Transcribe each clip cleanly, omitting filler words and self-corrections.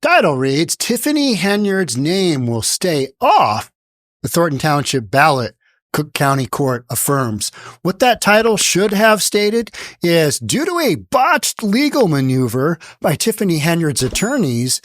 Title reads, Tiffany Henyard's name will stay off the Thornton Township ballot. Cook County Court affirms. What that title should have stated is, due to a botched legal maneuver by Tiffany Henyard's attorneys,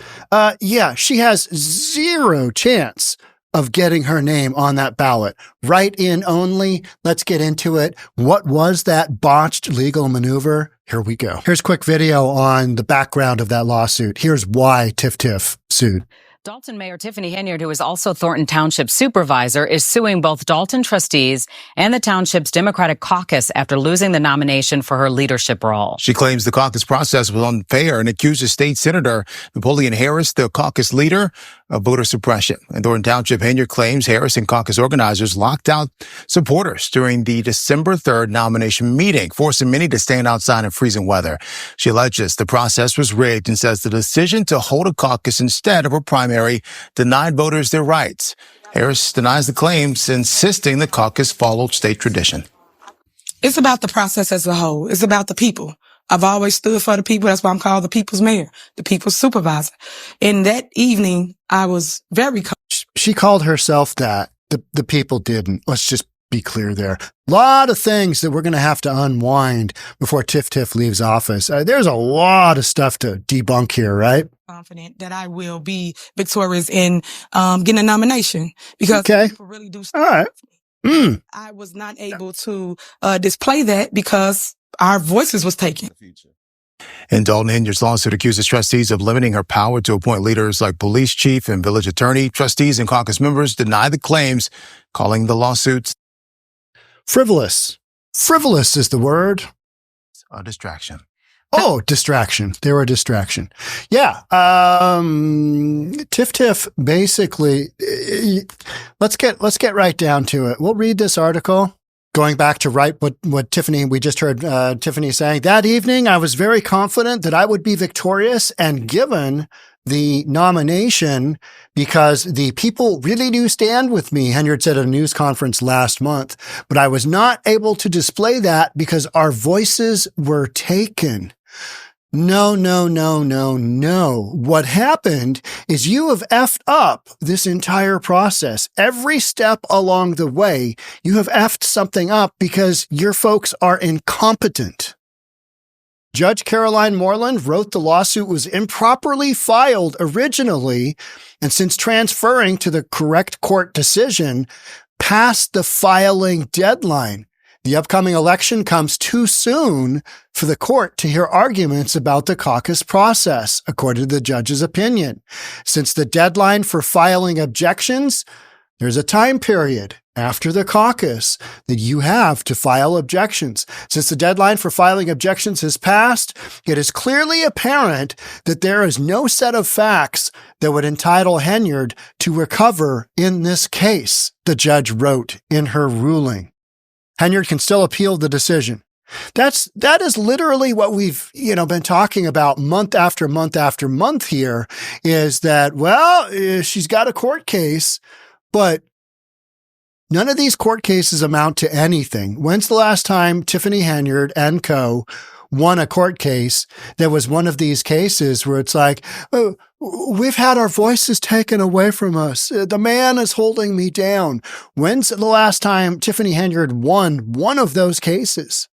she has zero chance of getting her name on that ballot. Write-in only. Let's get into it. What was that botched legal maneuver? Here we go. Here's a quick video on the background of that lawsuit. Here's why Tiff sued. Dalton Mayor Tiffany Henyard, who is also Thornton Township supervisor, is suing both Dalton trustees and the township's Democratic caucus after losing the nomination for her leadership role. She claims the caucus process was unfair and accuses State Senator Napoleon Harris, the caucus leader, of voter suppression. In Thornton Township, Henyard claims Harris and caucus organizers locked out supporters during the December 3rd nomination meeting, forcing many to stand outside in freezing weather. She alleges the process was rigged and says the decision to hold a caucus instead of a primary denied voters their rights. Harris denies the claims, insisting the caucus followed state tradition. It's about the process as a whole. It's about the people. I've always stood for the people. That's why I'm called the people's mayor, the people's supervisor. And that evening, I was very... She called herself that. The people didn't. Let's just be clear there. A lot of things that we're going to have to unwind before Tiff leaves office. There's a lot of stuff to debunk here, right? Confident that I will be victorious in getting a nomination because people really do stuff. All right. I was not able to display that because our voices was taken. And Dalton Henyard's lawsuit accuses trustees of limiting her power to appoint leaders like police chief and village attorney. Trustees and caucus members deny the claims, calling the lawsuits frivolous. Frivolous is the word. A distraction. Oh, distraction. They were a distraction. Yeah. Tiff basically, let's get right down to it. We'll read this article. Going back to what Tiffany, we just heard Tiffany saying, that evening I was very confident that I would be victorious and given the nomination because the people really do stand with me, Henyard said at a news conference last month. But I was not able to display that because our voices were taken. No. What happened is you have effed up this entire process. Every step along the way, you have effed something up because your folks are incompetent. Judge Caroline Moreland wrote the lawsuit was improperly filed originally, and since transferring to the correct court decision, passed the filing deadline. The upcoming election comes too soon for the court to hear arguments about the caucus process, according to the judge's opinion. Since the deadline for filing objections, there's a time period after the caucus that you have to file objections. Since the deadline for filing objections has passed, it is clearly apparent that there is no set of facts that would entitle Henyard to recover in this case, the judge wrote in her ruling. Henyard can still appeal the decision. That is literally what we've, been talking about month after month after month here is that, she's got a court case, but none of these court cases amount to anything. When's the last time Tiffany Henyard and co. won a court case that was one of these cases where it's like, oh, we've had our voices taken away from us. The man is holding me down. When's the last time Tiffany Henyard won one of those cases?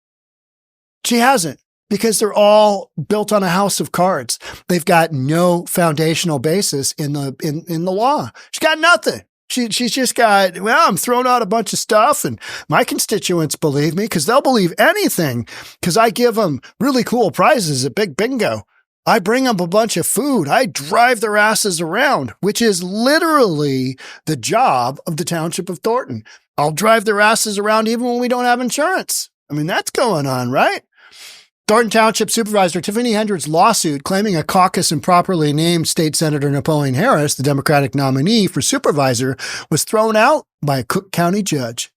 She hasn't, because they're all built on a house of cards. They've got no foundational basis in the law. She's got nothing. She's just got, I'm throwing out a bunch of stuff and my constituents believe me because they'll believe anything because I give them really cool prizes at Big Bingo. I bring them a bunch of food. I drive their asses around, which is literally the job of the Township of Thornton. I'll drive their asses around even when we don't have insurance. I mean, that's going on, right? Thornton Township Supervisor Tiffany Henyard's lawsuit claiming a caucus improperly named State Senator Napoleon Harris, the Democratic nominee for supervisor, was thrown out by a Cook County judge.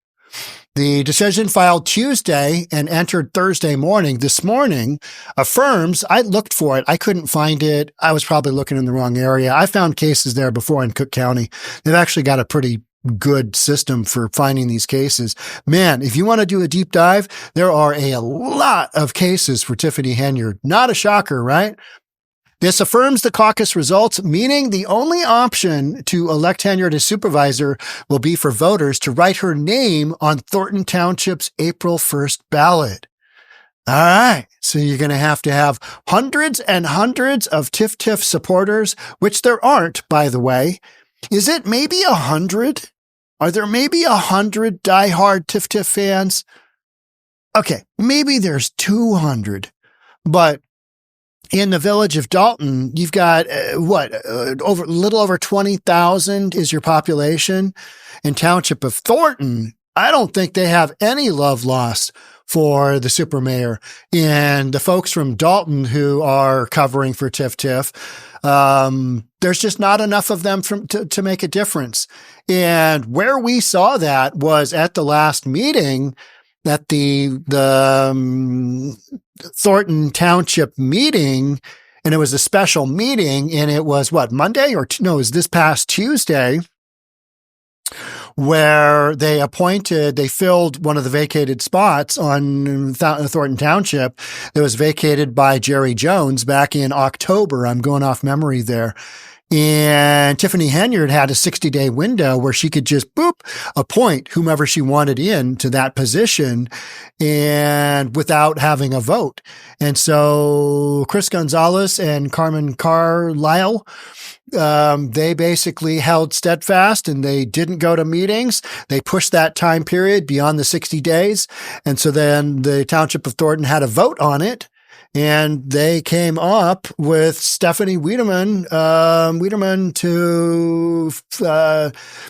The decision filed Tuesday and entered Thursday morning. This morning affirms, I looked for it. I couldn't find it. I was probably looking in the wrong area. I found cases there before in Cook County. They've actually got a pretty good system for finding these cases. Man, if you want to do a deep dive, there are a lot of cases for Tiffany Henyard. Not a shocker, right? This affirms the caucus results, meaning the only option to elect Henyard as supervisor will be for voters to write her name on Thornton Township's April 1st ballot. All right. So you're going to have hundreds and hundreds of Tiff supporters, which there aren't, by the way. Is it maybe 100? Are there maybe 100 diehard Tiff fans? Okay. Maybe there's 200, but in the village of Dalton, you've got over a little over 20,000 is your population. In township of Thornton, I don't think they have any love lost for the super mayor. And the folks from Dalton who are covering for Tiff, there's just not enough of them to make a difference. And where we saw that was at the last meeting, at the Thornton Township meeting, and it was a special meeting, and it was Monday it was this past Tuesday, where they filled one of the vacated spots on Thornton Township that was vacated by Jerry Jones back in October. I'm going off memory there. And Tiffany Henyard had a 60-day window where she could just appoint whomever she wanted into that position and without having a vote. And so Chris Gonzalez and Carmen Carlisle, they basically held steadfast and they didn't go to meetings. They pushed that time period beyond the 60 days. And so then the Township of Thornton had a vote on it. And they came up with Stephanie Wiedemann to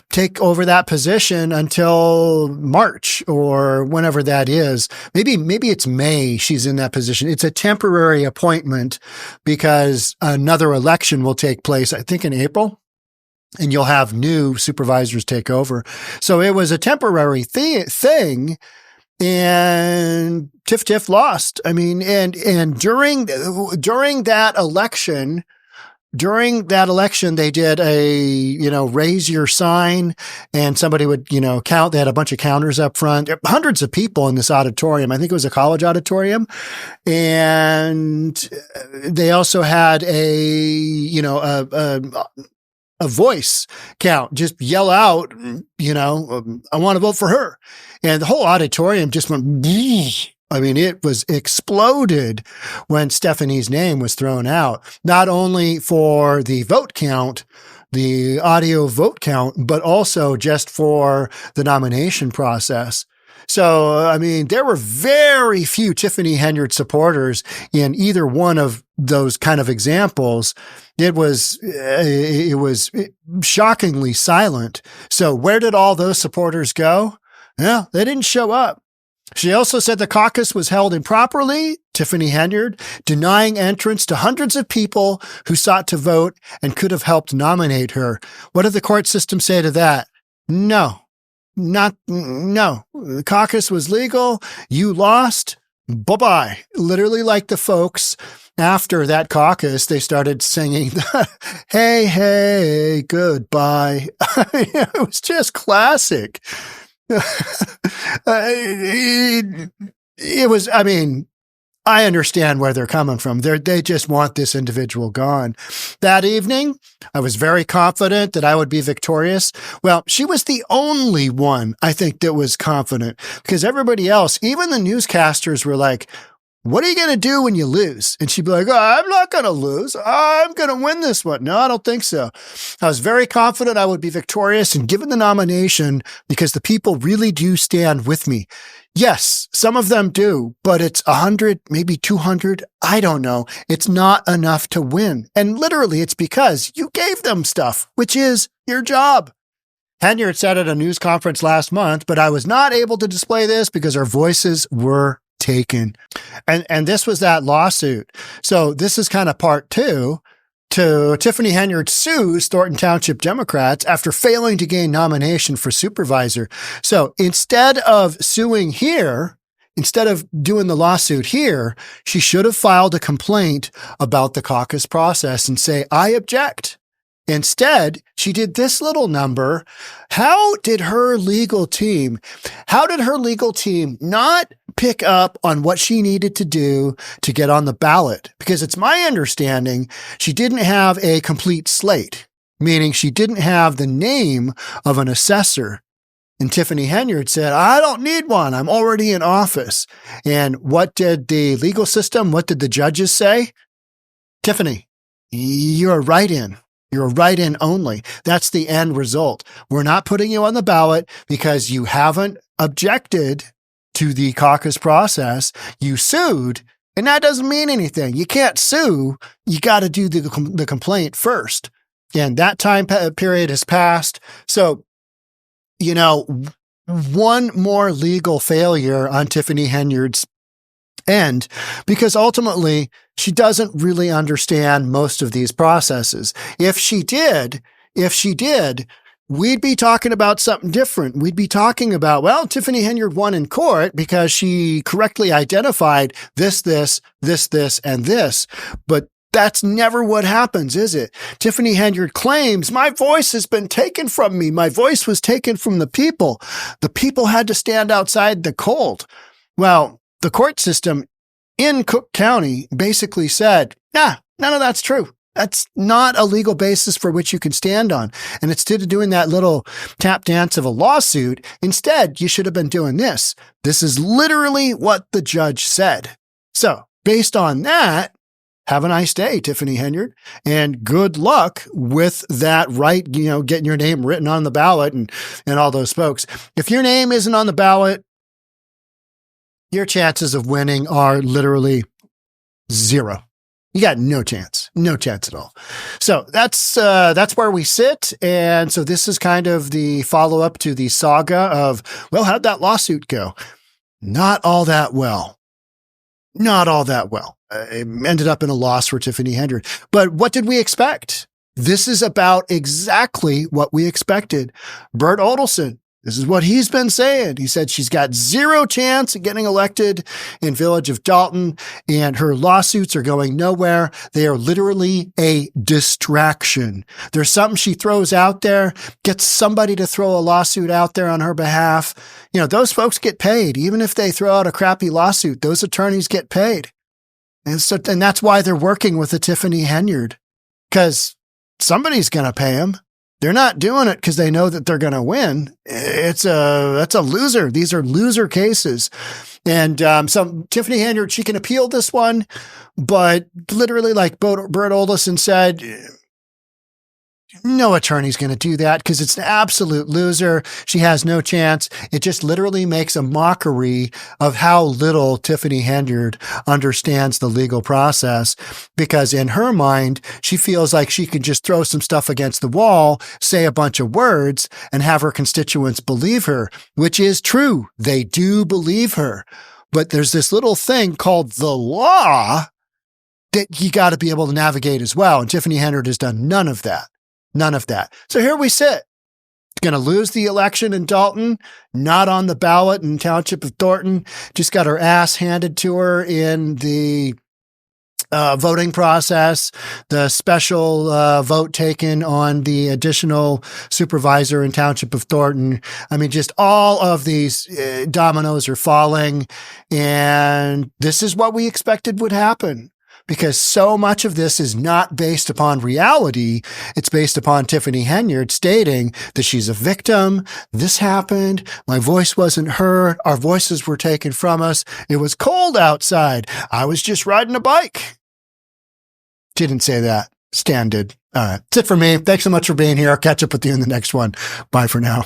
take over that position until March or whenever that is. Maybe it's May she's in that position. It's a temporary appointment because another election will take place, I think, in April. And you'll have new supervisors take over. So it was a temporary thing. And Tiff lost. I mean, and during that election, they did a, raise your sign, and somebody would, count. They had a bunch of counters up front. There were hundreds of people in this auditorium. I think it was a college auditorium. And they also had a voice count, just yell out, I want to vote for her. And the whole auditorium just went, I mean, it was exploded when Stephanie's name was thrown out, not only for the vote count, the audio vote count, but also just for the nomination process. So, I mean, there were very few Tiffany Henyard supporters in either one of those kind of examples. It was shockingly silent. So where did all those supporters go? Yeah, they didn't show up. She also said the caucus was held improperly, Tiffany Henyard, denying entrance to hundreds of people who sought to vote and could have helped nominate her. What did the court system say to that? No. The caucus was legal. You lost. Bye-bye. Literally like the folks after that caucus, they started singing, hey, goodbye. It was just classic. It was, I mean, I understand where they're coming from. They just want this individual gone. That evening, I was very confident that I would be victorious. Well, she was the only one, I think, that was confident, because everybody else, even the newscasters, were like, what are you going to do when you lose? And she'd be like, I'm not going to lose. I'm going to win this one. No, I don't think so. I was very confident I would be victorious and given the nomination because the people really do stand with me. Yes, some of them do, but it's 100, maybe 200. I don't know. It's not enough to win. And literally, it's because you gave them stuff, which is your job. Henyard said at a news conference last month, but I was not able to display this because our voices were taken. And this was that lawsuit. So this is kind of part two. To Tiffany Henyard sues Thornton Township Democrats after failing to gain nomination for supervisor. So instead of suing here, instead of doing the lawsuit here, she should have filed a complaint about the caucus process and say, I object. Instead, she did this little number. How did her legal team not pick up on what she needed to do to get on the ballot? Because it's my understanding she didn't have a complete slate, meaning she didn't have the name of an assessor. And Tiffany Henyard said, I don't need one. I'm already in office. And what did the legal system, what did the judges say? Tiffany, you're a write-in. You're a write-in only. That's the end result. We're not putting you on the ballot because you haven't objected to the caucus process. You sued, and that doesn't mean anything. You can't sue. You got to do the complaint first. And that time period has passed. So, one more legal failure on Tiffany Henyard's end, because ultimately she doesn't really understand most of these processes. If she did, we'd be talking about something different. We'd be talking about, well, Tiffany Henyard won in court because she correctly identified this, and this. But that's never what happens, is it? Tiffany Henyard claims, my voice has been taken from me. My voice was taken from the people. The people had to stand outside the cold. Well, the court system in Cook County basically said, none of that's true. That's not a legal basis for which you can stand on. And instead of doing that little tap dance of a lawsuit, instead, you should have been doing this. This is literally what the judge said. So based on that, have a nice day, Tiffany Henyard, and good luck with that right, getting your name written on the ballot and all those folks. If your name isn't on the ballot, your chances of winning are literally zero. You got no chance at all. So that's where we sit. And so this is kind of the follow-up to the saga of, well, how'd that lawsuit go? Not all that well. It ended up in a loss for Tiffany Henyard. But what did we expect? This is about exactly what we expected. Bert Oldelson, this is what he's been saying. He said she's got zero chance of getting elected in Village of Dalton, and her lawsuits are going nowhere. They are literally a distraction. There's something she throws out there, gets somebody to throw a lawsuit out there on her behalf. Those folks get paid. Even if they throw out a crappy lawsuit, those attorneys get paid. And that's why they're working with the Tiffany Henyard, because somebody's going to pay them. They're not doing it because they know that they're going to win. That's a loser. These are loser cases. And so Tiffany Henyard, she can appeal this one, but literally, like Bert Oldelson said, no attorney's going to do that because it's an absolute loser. She has no chance. It just literally makes a mockery of how little Tiffany Henyard understands the legal process, because in her mind, she feels like she can just throw some stuff against the wall, say a bunch of words, and have her constituents believe her, which is true. They do believe her. But there's this little thing called the law that you got to be able to navigate as well. And Tiffany Henyard has done none of that. So here we sit. Going to lose the election in Dalton, not on the ballot in Township of Thornton. Just got her ass handed to her in the voting process, the special vote taken on the additional supervisor in Township of Thornton. I mean, just all of these dominoes are falling, and this is what we expected would happen. Because so much of this is not based upon reality. It's based upon Tiffany Henyard stating that she's a victim. This happened. My voice wasn't heard. Our voices were taken from us. It was cold outside. I was just riding a bike. She didn't say that. Stan did. All right. That's it for me. Thanks so much for being here. I'll catch up with you in the next one. Bye for now.